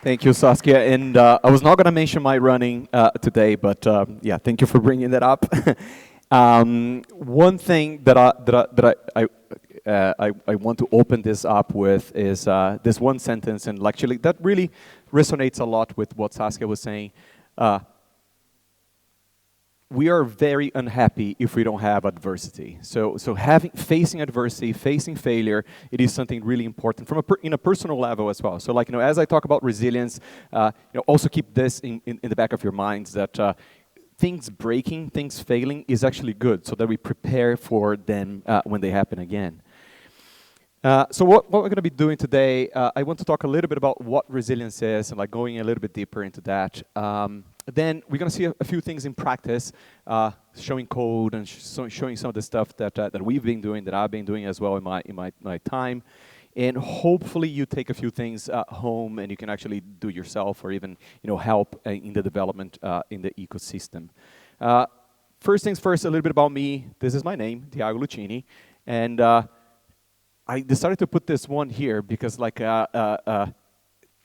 Thank you, Saskia. And I was not going to mention my running today, but yeah, thank you for bringing that up. One thing that I want to open this up with is this one sentence, and actually that really resonates a lot with what Saskia was saying. Uh, we are very unhappy if we don't have adversity. So facing adversity, facing failure, it is something really important from in a personal level as well. So like, as I talk about resilience, also keep this in the back of your minds that things breaking, things failing is actually good, so that we prepare for them when they happen again. So what we're going to be doing today, I want to talk a little bit about what resilience is and like going a little bit deeper into that. Then we're going to see a few things in practice, showing code and showing some of the stuff that we've been doing, that I've been doing as well in my time. And hopefully you take a few things home and you can actually do yourself or even help in the development in the ecosystem. First things first, a little bit about me. This is my name, Tiago Luchini, and I decided to put this one here because like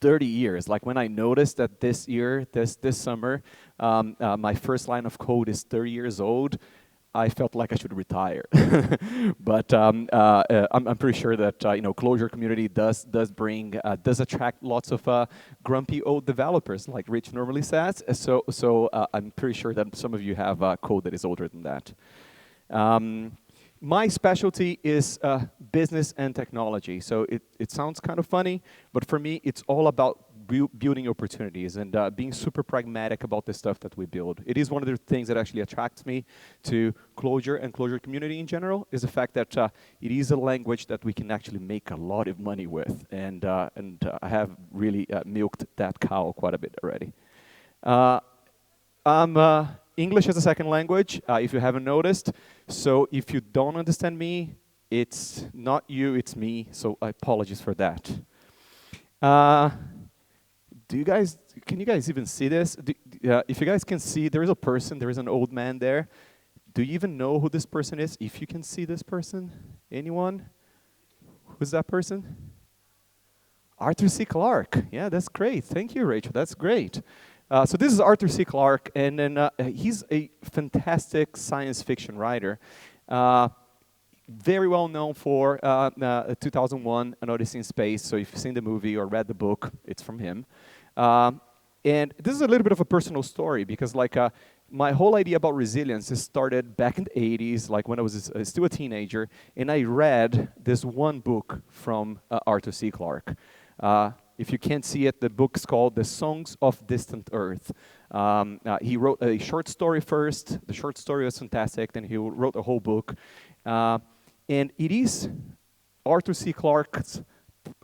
30 years, like when I noticed that this year, this summer, my first line of code is 30 years old, I felt like I should retire. But I'm pretty sure that Clojure community does attract lots of grumpy old developers, like Rich normally says. So I'm pretty sure that some of you have code that is older than that. My specialty is business and technology. So it sounds kind of funny, but for me, it's all about building opportunities and being super pragmatic about the stuff that we build. It is one of the things that actually attracts me to Clojure and Clojure community in general, is the fact that it is a language that we can actually make a lot of money with. And I have really milked that cow quite a bit already. I'm English as a second language, if you haven't noticed. So if you don't understand me, it's not you, it's me. So apologies for that. Can you guys even see this? If you guys can see, there is a person, there is an old man there. Do you even know who this person is? If you can see this person, anyone? Who's that person? Arthur C. Clarke. Yeah, that's great. Thank you, Rachel. That's great. So this is Arthur C. Clarke, and then he's a fantastic science fiction writer. Very well known for 2001, An Odyssey in Space. So if you've seen the movie or read the book, it's from him. And this is a little bit of a personal story because like my whole idea about resilience started back in the 80s, like when I was still a teenager, and I read this one book from Arthur C. Clarke. If you can't see it, the book's called The Songs of Distant Earth. He wrote a short story first. The short story was fantastic. Then he wrote a whole book. And it is Arthur C. Clarke's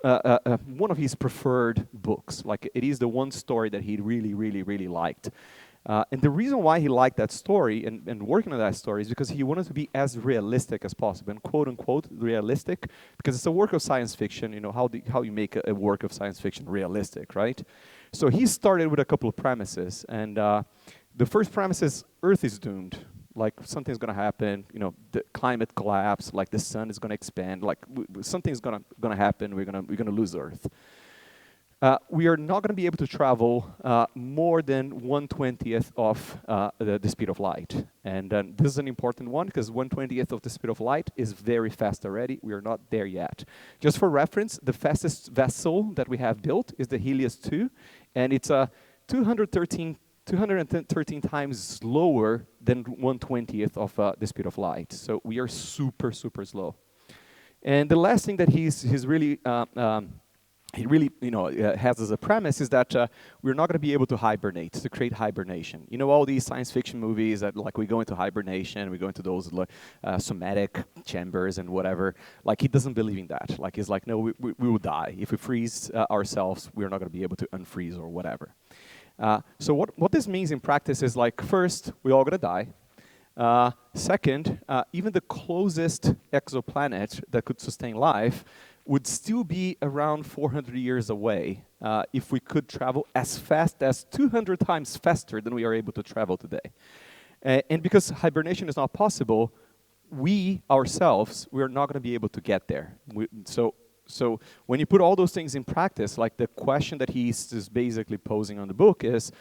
one of his preferred books. Like it is the one story that he really, really, really liked. And the reason why he liked that story and working on that story is because he wanted to be as realistic as possible, and quote unquote realistic, because it's a work of science fiction. How you make a work of science fiction realistic, right? So he started with a couple of premises, and the first premise is Earth is doomed. Like something's gonna happen, the climate collapse, like the sun is gonna expand, like something's gonna happen. We're gonna lose Earth. We are not going to be able to travel more than 1/20th of the speed of light. And this is an important one because 1/20th of the speed of light is very fast already. We are not there yet. Just for reference, the fastest vessel that we have built is the Helios 2, and it's 213 times slower than 1/20th of the speed of light. So we are super, super slow. And the last thing that he's really he really, has as a premise is that we're not going to be able to hibernate, to create hibernation. All these science fiction movies that, like, we go into hibernation, we go into those somatic chambers and whatever. Like, he doesn't believe in that. Like, he's like, no, we will die. If we freeze ourselves, we're not going to be able to unfreeze or whatever. So what this means in practice is, like, first, we're all going to die. Second, even the closest exoplanet that could sustain life would still be around 400 years away if we could travel as fast as 200 times faster than we are able to travel today. And because hibernation is not possible, we ourselves, we're not going to be able to get there. So So when you put all those things in practice, like the question that he's just basically posing on the book is,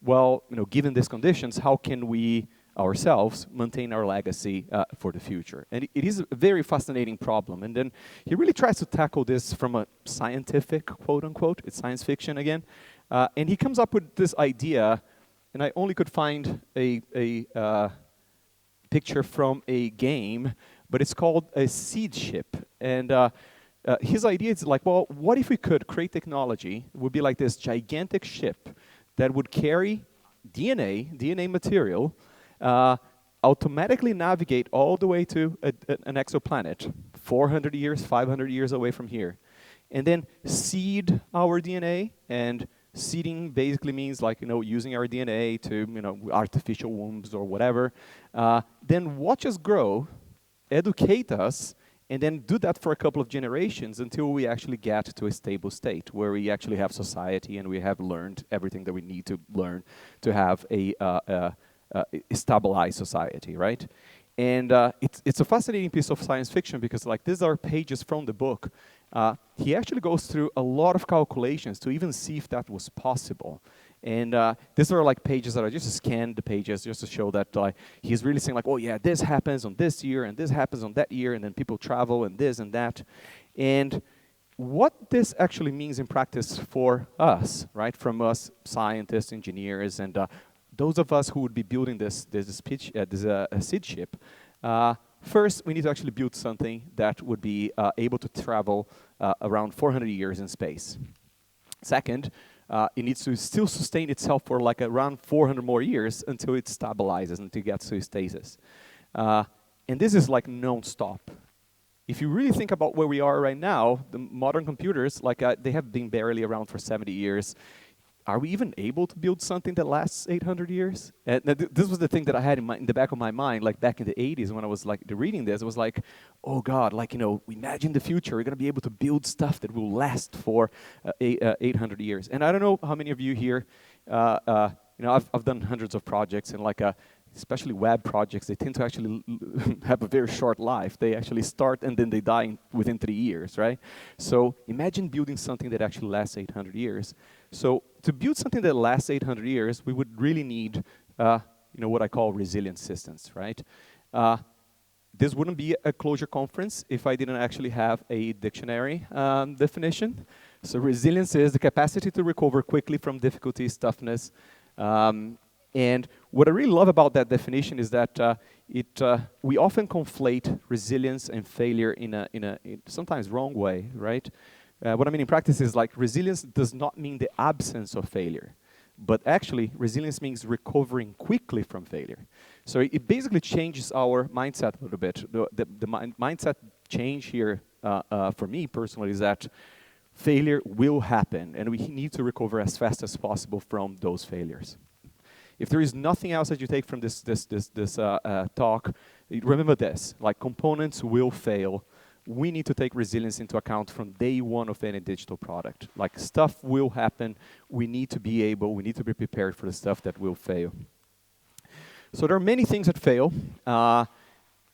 well, given these conditions, how can we ourselves maintain our legacy for the future? And it is a very fascinating problem. And then he really tries to tackle this from a scientific, quote unquote, it's science fiction again. And he comes up with this idea, and I only could find a picture from a game, but it's called a seed ship. And his idea is like, well, what if we could create technology? It would be like this gigantic ship that would carry DNA material, automatically navigate all the way to an exoplanet, 400 years, 500 years away from here, and then seed our DNA. And seeding basically means like, using our DNA to, artificial wombs or whatever. Then watch us grow, educate us, and then do that for a couple of generations until we actually get to a stable state where we actually have society and we have learned everything that we need to learn to have a stabilized society, right? And it's a fascinating piece of science fiction because like these are pages from the book. He actually goes through a lot of calculations to even see if that was possible. And these are like pages that I just scanned the pages just to show that he's really saying like, oh yeah, this happens on this year and this happens on that year, and then people travel and this and that. And what this actually means in practice for us, right, from us scientists, engineers, and those of us who would be building this seed ship, first, we need to actually build something that would be able to travel around 400 years in space. Second, it needs to still sustain itself for like around 400 more years until it stabilizes, until it gets to stasis. And this is like non-stop. If you really think about where we are right now, the modern computers, like they have been barely around for 70 years. Are we even able to build something that lasts 800 years? This was the thing that I had in the back of my mind, like back in the 80s when I was like reading this. It was like, oh God, like, we imagine the future. We're going to be able to build stuff that will last for 800 years. And I don't know how many of you here, I've done hundreds of projects, and like especially web projects, they tend to actually have a very short life. They actually start and then they die within 3 years, right? So imagine building something that actually lasts 800 years. So to build something that lasts 800 years, we would really need, what I call resilient systems, right? This wouldn't be a Clojure conference if I didn't actually have a dictionary definition. So resilience is the capacity to recover quickly from difficulties, toughness. And what I really love about that definition is that we often conflate resilience and failure in a sometimes wrong way, right? What I mean in practice is like resilience does not mean the absence of failure, but actually resilience means recovering quickly from failure. So it basically changes our mindset a little bit. The mindset change here for me personally is that failure will happen, and we need to recover as fast as possible from those failures. If there is nothing else that you take from this talk, remember this: like components will fail. We need to take resilience into account from day one of any digital product. Like stuff will happen. We need to be prepared for the stuff that will fail. So there are many things that fail.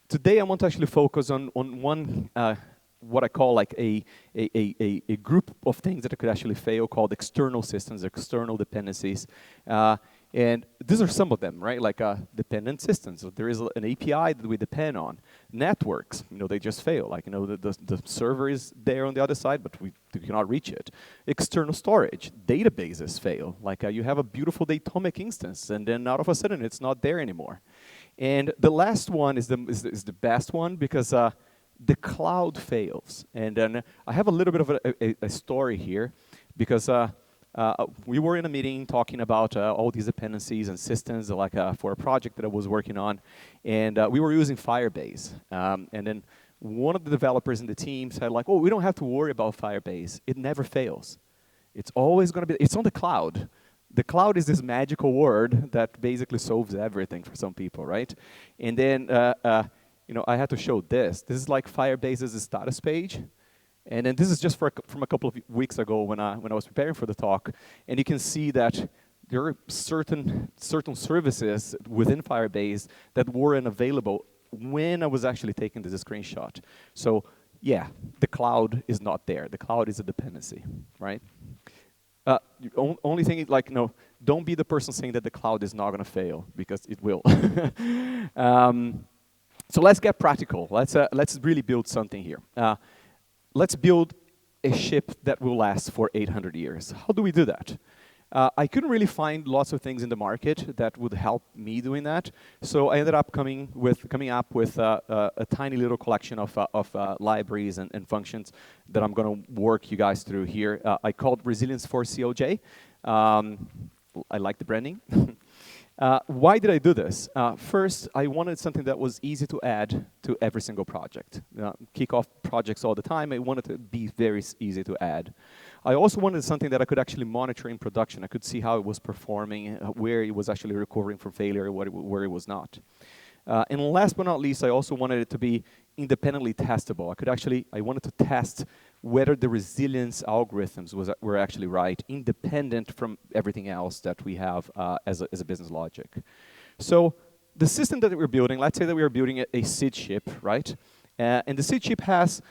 Today I want to actually focus on one, what I call like a group of things that could actually fail, called external systems, external dependencies. And these are some of them, right? Like dependent systems. So there is an API that we depend on. Networks, they just fail. Like, the server is there on the other side, but we cannot reach it. External storage, databases fail. Like you have a beautiful Datomic instance, and then out of a sudden it's not there anymore. And the last one is the best one, because the cloud fails. And then I have a little bit of a story here, because we were in a meeting talking about all these dependencies and systems, like for a project that I was working on, and we were using Firebase. And then one of the developers in the team said, like, "Oh, we don't have to worry about Firebase. It never fails. It's always going to be. It's on the cloud. The cloud is this magical word that basically solves everything for some people, right?" And then I had to show this. This is like Firebase's status page. And then this is just from a couple of weeks ago when I was preparing for the talk, and you can see that there are certain services within Firebase that weren't available when I was actually taking this screenshot. So Yeah, the cloud is not there. The cloud is a dependency, right? Only thing is like, no, don't be the person saying that the cloud is not going to fail, because it will. So let's get practical. Let's really build something here. Let's build a ship that will last for 800 years. How do we do that? I couldn't really find lots of things in the market that would help me doing that. So I ended up coming up with a tiny little collection of libraries and functions that I'm going to work you guys through here. I called Resilience for CLJ. I like the branding. Why did I do this? First, I wanted something that was easy to add to every single project. Kick off projects all the time. I wanted it to be very easy to add. I also wanted something that I could actually monitor in production. I could see how it was performing, where it was actually recovering from failure, where it was not. And last but not least, I also wanted it to be independently testable. I wanted to test whether the resilience algorithms were actually right, independent from everything else that we have as a business logic. So the system that we're building, let's say that we are building a seed ship, right? And the seed ship has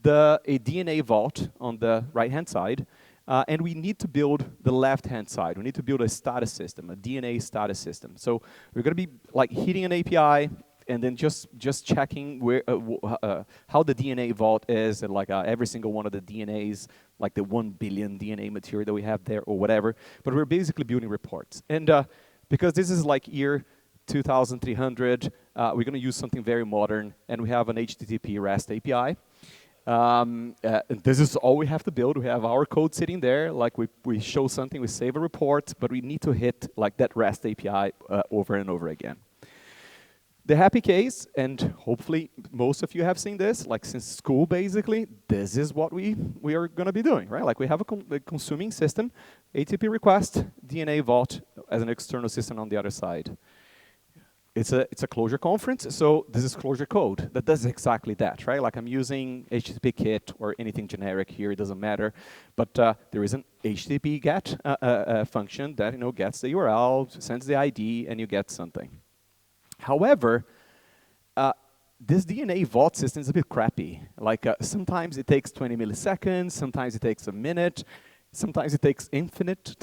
a DNA vault on the right-hand side, and we need to build the left-hand side. We need to build a status system, a DNA status system. So we're going to be like hitting an API, and then just checking where how the DNA vault is, and like every single one of the DNAs, like the 1 billion DNA material that we have there, or whatever. But we're basically building reports. And because this is like year 2300, we're going to use something very modern, and we have an HTTP REST API. This is all we have to build. We have our code sitting there, like we show something, we save a report, but we need to hit like that REST API over and over again. The happy case, and hopefully most of you have seen this, like since school basically, this is what we are going to be doing, right? Like we have a consuming system, HTTP request, DNA vault as an external system on the other side. It's a Clojure conference, so this is Clojure code that does exactly that, right? Like I'm using HTTP kit or anything generic here, it doesn't matter. But there is an HTTP get function that gets the URL, sends the ID, and you get something. However, this DNA vault system is a bit crappy. Like sometimes it takes 20 milliseconds, sometimes it takes a minute, sometimes it takes infinite.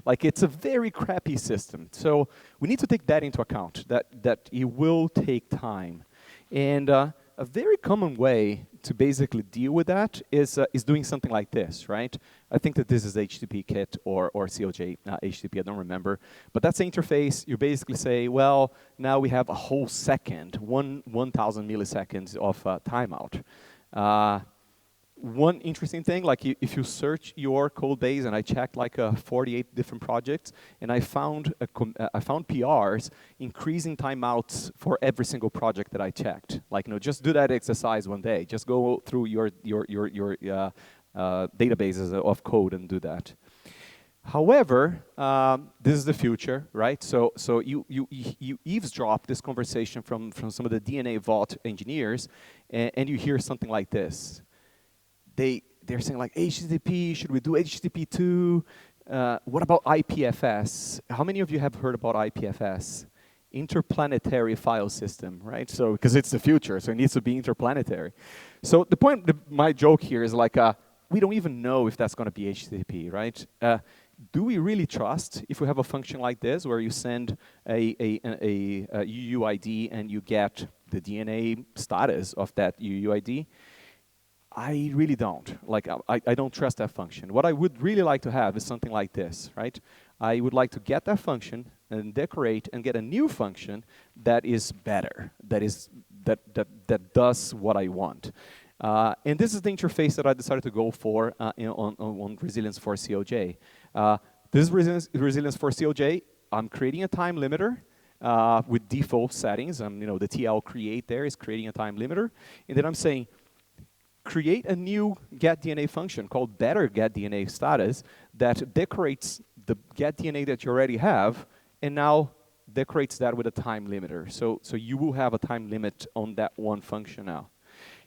Like it's a very crappy system. So we need to take that into account, that it will take time. And a very common way to basically deal with that is doing something like this, right? I think that this is HTTP kit or CLJ HTTP, I don't remember. But that's the interface. You basically say, well, now we have a whole second, 1,000 milliseconds of timeout. One interesting thing, like if you search your code base, and I checked like 48 different projects, and I found PRs increasing timeouts for every single project that I checked. Like just do that exercise one day. Just go through your databases of code and do that. However, this is the future, right? So you eavesdrop this conversation from some of the DNA vault engineers, and you hear something like this. They're saying like HTTP, should we do HTTP2? What about IPFS? How many of you have heard about IPFS? Interplanetary file system, right? So because it's the future, so it needs to be interplanetary. So the point, my joke here is like we don't even know if that's going to be HTTP, right? Do we really trust if we have a function like this where you send a UUID and you get the DNA status of that UUID? I really don't. Like, I don't trust that function. What I would really like to have is something like this, right? I would like to get that function and decorate and get a new function that is better, that does what I want. And this is the interface that I decided to go for on Resilience for CLJ. This is Resilience for CLJ. I'm creating a time limiter with default settings. The TL create there is creating a time limiter. And then I'm saying, create a new getDNA function called better getDNA status that decorates the getDNA that you already have, and now decorates that with a time limiter. So you will have a time limit on that one function now.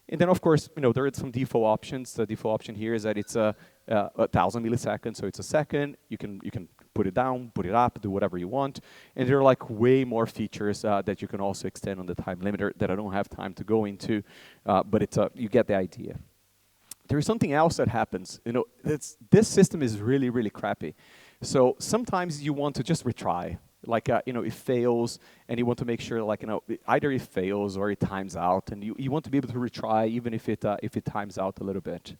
And then, of course, there are some default options. The default option here is that it's 1,000 milliseconds, so it's a second. You can put it down, put it up, do whatever you want. And there are like way more features that you can also extend on the time limiter that I don't have time to go into, but it's you get the idea. There is something else that happens. You know, this system is really, really crappy. So sometimes you want to just retry. Like, you know, it fails, and you want to make sure, like, you know, either it fails or it times out, and you want to be able to retry even if it times out a little bit.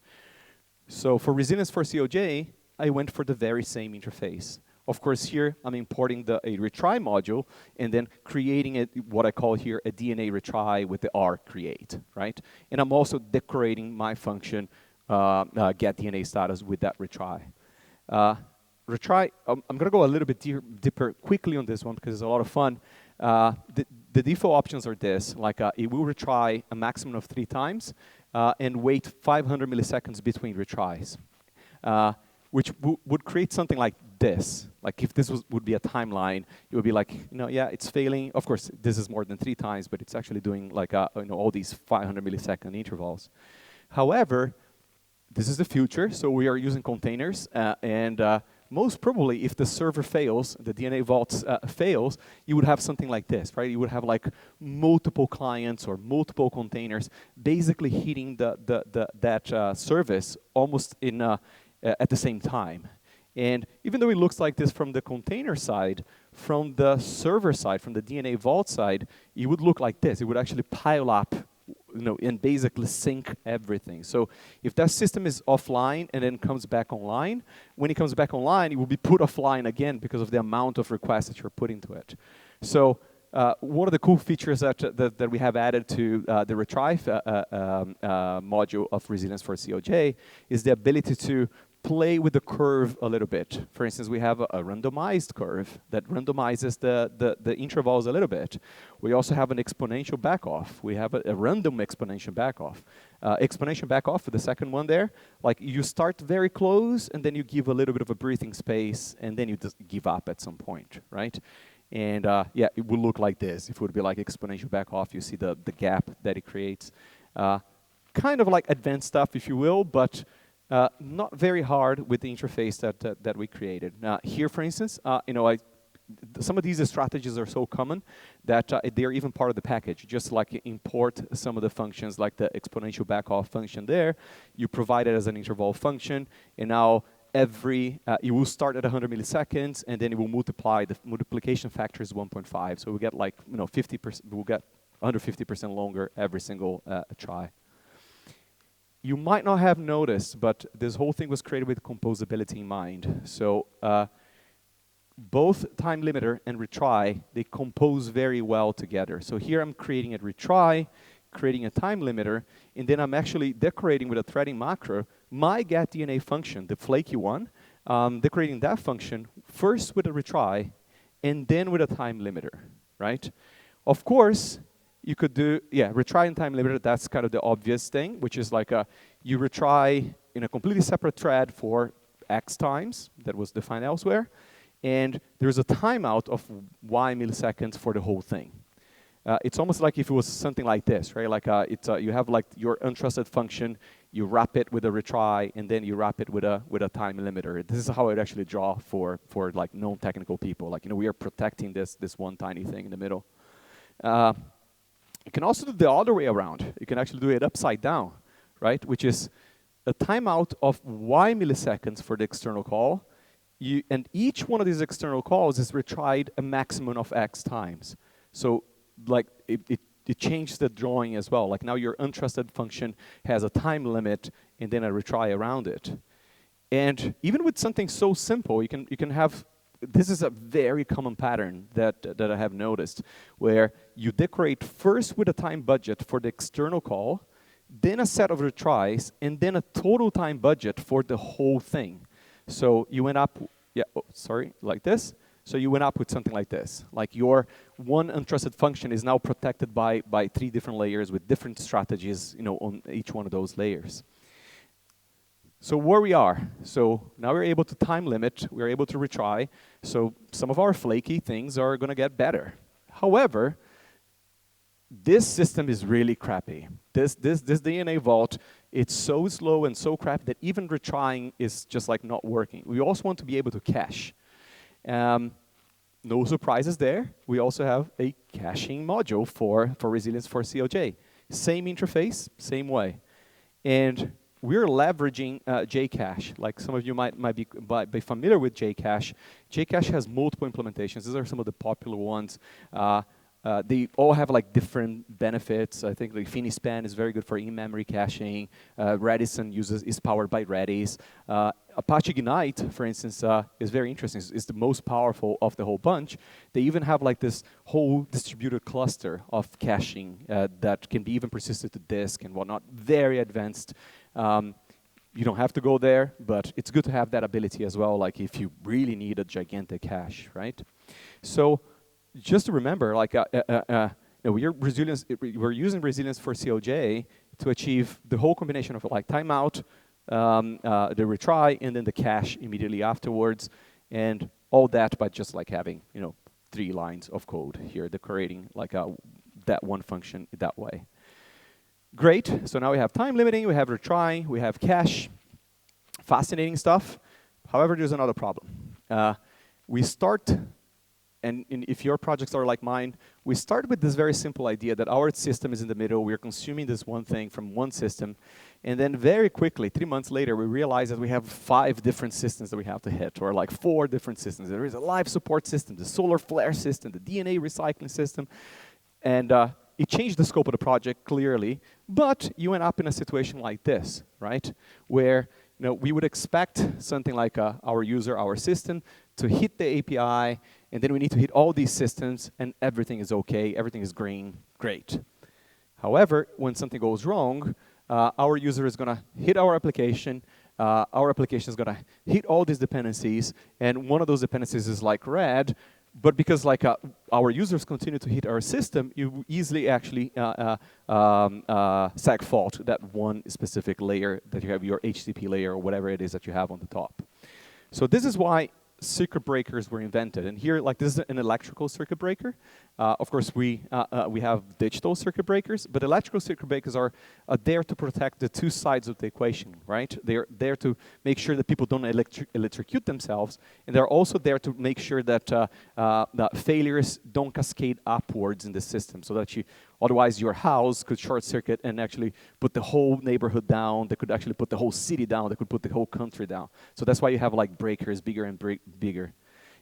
So for Resilience for COJ, I went for the very same interface. Of course, here I'm importing a retry module and then creating what I call here a DNA retry with the R create, right? And I'm also decorating my function get DNA status with that retry. Retry, I'm going to go a little bit deeper quickly on this one because it's a lot of fun. The default options are this, like it will retry a maximum of 3 times and wait 500 milliseconds between retries, which would create something like this. Like if this would be a timeline, it would be like, you know, yeah, it's failing. Of course, this is more than 3 times, but it's actually doing like you know, all these 500 millisecond intervals. However, this is the future, so we are using containers, and most probably, if the server fails, the DNA vault fails, you would have something like this, right? You would have like multiple clients or multiple containers basically hitting that service almost in at the same time. And even though it looks like this from the container side, from the server side, from the DNA vault side, it would look like this. It would actually pile up, you know, and basically sync everything. So if that system is offline and then comes back online, when it comes back online, it will be put offline again because of the amount of requests that you're putting to it. So one of the cool features that we have added to the Retry module of Resilience for COJ is the ability to play with the curve a little bit. For instance, we have a randomized curve that randomizes the intervals a little bit. We also have an exponential backoff. We have a random exponential backoff. Exponential backoff, the second one there, like you start very close and then you give a little bit of a breathing space and then you just give up at some point, right? And yeah, it would look like this. If it would be like exponential backoff, you see the gap that it creates. Kind of like advanced stuff, if you will, but not very hard with the interface that we created. Here, for instance, you know, some of these strategies are so common that they're even part of the package. Just like import some of the functions, like the exponential backoff function there, you provide it as an interval function, and now it will start at 100 milliseconds, and then it will multiply. The multiplication factor is 1.5, so we get like, you know, 50%. We'll get 150% longer every single try. You might not have noticed, but this whole thing was created with composability in mind. So both time limiter and retry, they compose very well together. So here I'm creating a retry, creating a time limiter, and then I'm actually decorating with a threading macro my getDNA function, the flaky one, decorating that function first with a retry and then with a time limiter, right? Of course, you could do, yeah, retry and time limiter, that's kind of the obvious thing, which is like you retry in a completely separate thread for X times, that was defined elsewhere, and there's a timeout of Y milliseconds for the whole thing. It's almost like if it was something like this, right? Like you have like your untrusted function, you wrap it with a retry, and then you wrap it with a time limiter. This is how I would actually draw for like non-technical people. Like, you know, we are protecting this one tiny thing in the middle. You can also do the other way around. You can actually do it upside down, right? Which is a timeout of Y milliseconds for the external call. And each one of these external calls is retried a maximum of X times. So like it changed the drawing as well. Like now your untrusted function has a time limit and then a retry around it. And even with something so simple, you can have, this is a very common pattern that I have noticed, where you decorate first with a time budget for the external call, then a set of retries, and then a total time budget for the whole thing. So you went up, like this. So you went up with something like this. Like your one untrusted function is now protected by 3 different layers with different strategies, you know, on each one of those layers. So where we are, so now we're able to time limit, we're able to retry, so some of our flaky things are going to get better. However, this system is really crappy. This DNA vault, it's so slow and so crappy that even retrying is just like not working. We also want to be able to cache. No surprises there. We also have a caching module for Resilience for CLJ. Same interface, same way. And we're leveraging Jcache. Like some of you might be familiar with Jcache. Jcache has multiple implementations. These are some of the popular ones. They all have like different benefits. I think like Finispan is very good for in-memory caching. Redis is powered by Redis. Apache Ignite, for instance, is very interesting. It's the most powerful of the whole bunch. They even have like this whole distributed cluster of caching that can be even persisted to disk and whatnot. Very advanced. You don't have to go there, but it's good to have that ability as well, like if you really need a gigantic cache, right? So just to remember, like we're using Resilience for CLJ to achieve the whole combination of like timeout, the retry, and then the cache immediately afterwards, and all that by just like having 3 lines of code here, decorating like that one function that way. Great. So now we have time limiting, we have retry, we have cache. Fascinating stuff. However, there's another problem. We start. And if your projects are like mine, we start with this very simple idea that our system is in the middle. We're consuming this one thing from one system. And then very quickly, 3 months later, we realize that we have 5 different systems that we have to hit, or like 4 different systems. There is a live support system, the solar flare system, the DNA recycling system. And it changed the scope of the project clearly. But you end up in a situation like this, right? Where we would expect something like our user, our system, to hit the API, and then we need to hit all these systems, and everything is okay, everything is green, great. However, when something goes wrong, our user is going to hit our application is going to hit all these dependencies, and one of those dependencies is like red, but because like our users continue to hit our system, you easily actually segfault that one specific layer that you have, your HTTP layer or whatever it is that you have on the top. So this is why circuit breakers were invented. And here, like, this is an electrical circuit breaker. Of course, we have digital circuit breakers, but electrical circuit breakers are there to protect the 2 sides of the equation, right? They're there to make sure that people don't electrocute themselves, and they're also there to make sure that failures don't cascade upwards in the system, so that otherwise your house could short circuit and actually put the whole neighborhood down. They could actually put the whole city down. They could put the whole country down. So that's why you have like breakers bigger and bigger.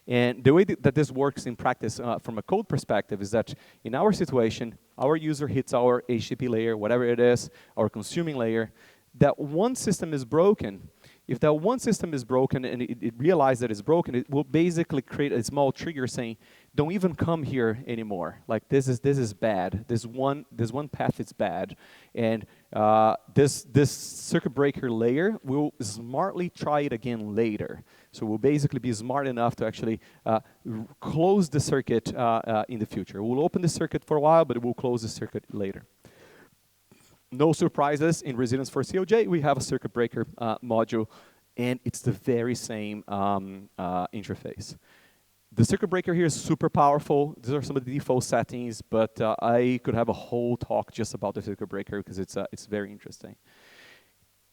And the way that this works in practice from a code perspective is that in our situation, our user hits our HTTP layer, whatever it is, our consuming layer, that one system is broken. If that one system is broken and it realizes that it's broken, it will basically create a small trigger saying, don't even come here anymore. Like this is bad. This one path is bad. And this circuit breaker layer will smartly try it again later. So we'll basically be smart enough to actually close the circuit in the future. We'll open the circuit for a while, but it will close the circuit later. No surprises, in Resilience for CLJ, we have a circuit breaker module, and it's the very same interface. The circuit breaker here is super powerful. These are some of the default settings, but I could have a whole talk just about the circuit breaker because it's very interesting.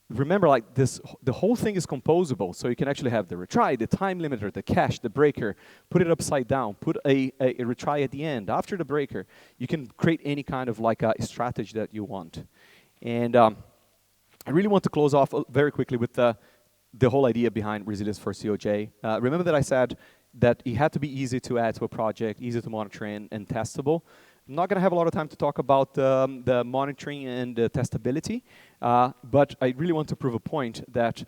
Remember, like the whole thing is composable, so you can actually have the retry, the time limiter, the cache, the breaker, put it upside down, put a retry at the end. After the breaker, you can create any kind of like a strategy that you want. And I really want to close off very quickly with the whole idea behind Resilience for CLJ. Remember that I said that it had to be easy to add to a project, easy to monitor and testable. I'm not going to have a lot of time to talk about the monitoring and the testability, but I really want to prove a point that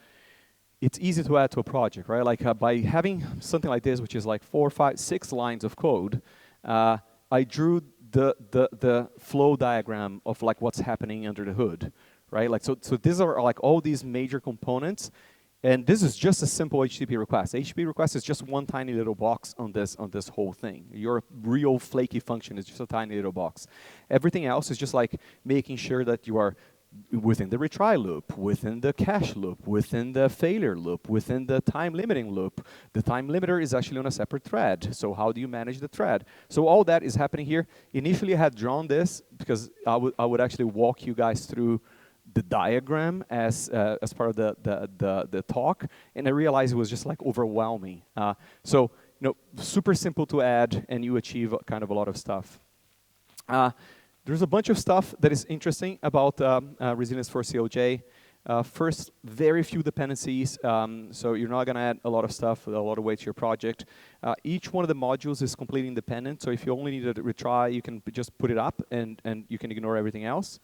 it's easy to add to a project, right? Like by having something like this, which is like 4, 5, 6 lines of code, I drew the flow diagram of like what's happening under the hood, right? Like so these are like all these major components. And this is just a simple HTTP request. HTTP request is just one tiny little box on this whole thing. Your real flaky function is just a tiny little box. Everything else is just like making sure that you are within the retry loop, within the cache loop, within the failure loop, within the time limiting loop. The time limiter is actually on a separate thread. So how do you manage the thread? So all that is happening here. Initially, I had drawn this because I would actually walk you guys through the diagram as part of the talk, and I realized it was just like overwhelming. So super simple to add, and you achieve kind of a lot of stuff. There's a bunch of stuff that is interesting about Resilience for CLJ. First, very few dependencies, so you're not going to add a lot of stuff, a lot of weight to your project. Each one of the modules is completely independent, so if you only need a retry, you can just put it up, and you can ignore everything else.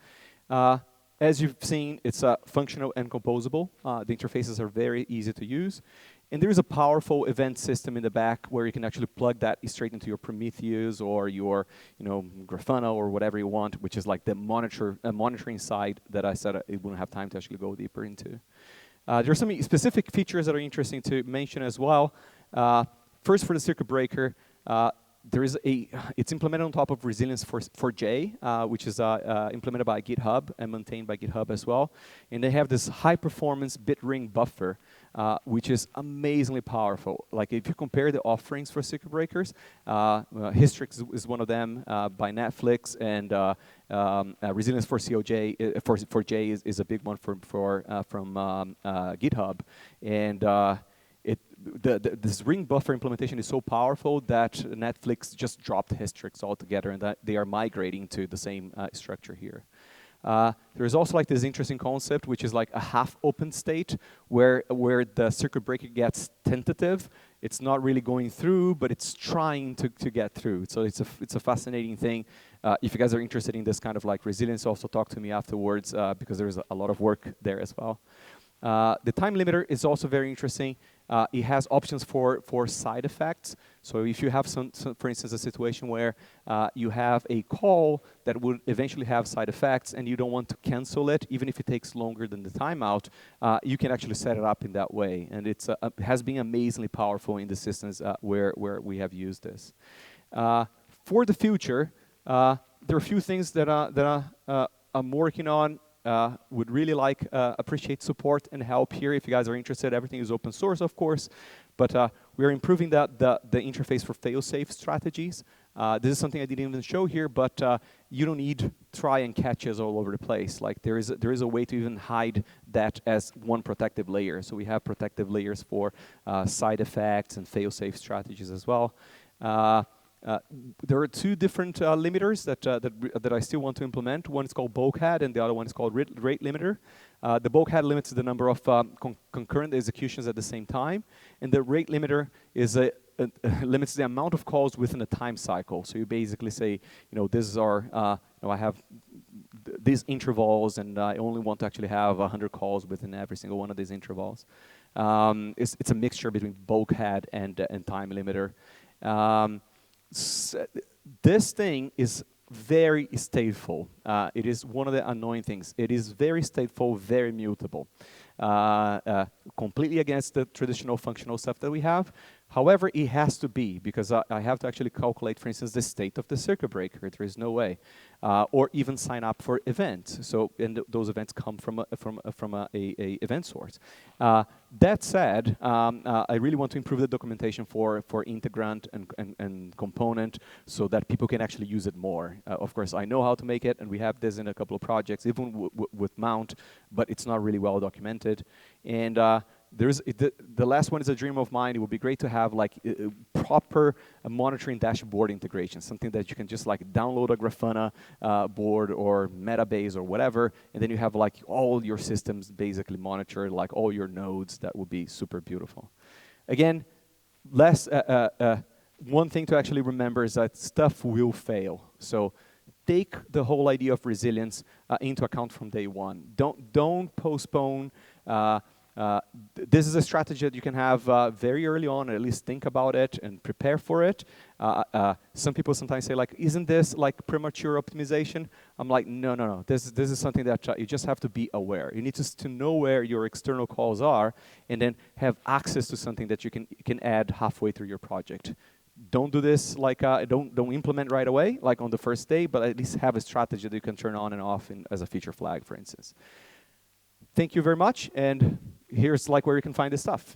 As you've seen, it's functional and composable. The interfaces are very easy to use. And there is a powerful event system in the back where you can actually plug that straight into your Prometheus or your Grafana or whatever you want, which is like the monitoring side that I said I wouldn't have time to actually go deeper into. There are some specific features that are interesting to mention as well. First, for the circuit breaker, it's implemented on top of Resilience for J, which is implemented by GitHub and maintained by GitHub as well. And they have this high-performance bit ring buffer, which is amazingly powerful. Like if you compare the offerings for circuit breakers, Hystrix is one of them by Netflix, and Resilience for COJ for J is a big one from GitHub, and this ring buffer implementation is so powerful that Netflix just dropped Hystrix altogether, and that they are migrating to the same structure here. There is also like this interesting concept, which is like a half open state, where the circuit breaker gets tentative. It's not really going through, but it's trying to get through. So it's a fascinating thing. If you guys are interested in this kind of like resilience, also talk to me afterwards, because there's a lot of work there as well. The time limiter is also very interesting. It has options for side effects. So if you have for instance, a situation where you have a call that would eventually have side effects and you don't want to cancel it, even if it takes longer than the timeout, you can actually set it up in that way. And it has been amazingly powerful in the systems where we have used this. For the future, there are a few things that I'm working on. Would really appreciate support and help here if you guys are interested. Everything is open source, of course, but we're improving the interface for fail-safe strategies. This is something I didn't even show here, but you don't need try and catches all over the place. Like there is a way to even hide that as one protective layer. So we have protective layers for side effects and fail-safe strategies as well. There are two different limiters that I still want to implement. One is called bulkhead, and the other one is called rate limiter. The bulkhead limits the number of concurrent executions at the same time, and the rate limiter is limits the amount of calls within a time cycle. So you basically say, this is I have these intervals, and I only want to actually have 100 calls within every single one of these intervals. It's a mixture between bulkhead and time limiter. This thing is very stateful. It is one of the annoying things. It is very stateful, very mutable. Completely against the traditional functional stuff that we have. However, it has to be, because I have to actually calculate, for instance, the state of the circuit breaker. There is no way. Or even sign up for events. So, and those events come from a event source. That said, I really want to improve the documentation for integrant and component so that people can actually use it more. Of course, I know how to make it, and we have this in a couple of projects, even with Mount, but it's not really well documented. And the last one is a dream of mine. It would be great to have like proper monitoring dashboard integration, something that you can just like download a Grafana board or Metabase or whatever, and then you have like all your systems basically monitored, like all your nodes. That would be super beautiful. Again, one thing to actually remember is that stuff will fail. So take the whole idea of resilience into account from day one. Don't postpone. This is a strategy that you can have very early on, or at least think about it and prepare for it. Some people sometimes say, like, isn't this like premature optimization? I'm like, no. This is something that you just have to be aware. You need to know where your external calls are, and then have access to something that you can add halfway through your project. Don't do this like don't implement right away, like on the first day, but at least have a strategy that you can turn on and off as a feature flag, for instance. Thank you very much, and here's like where you can find this stuff.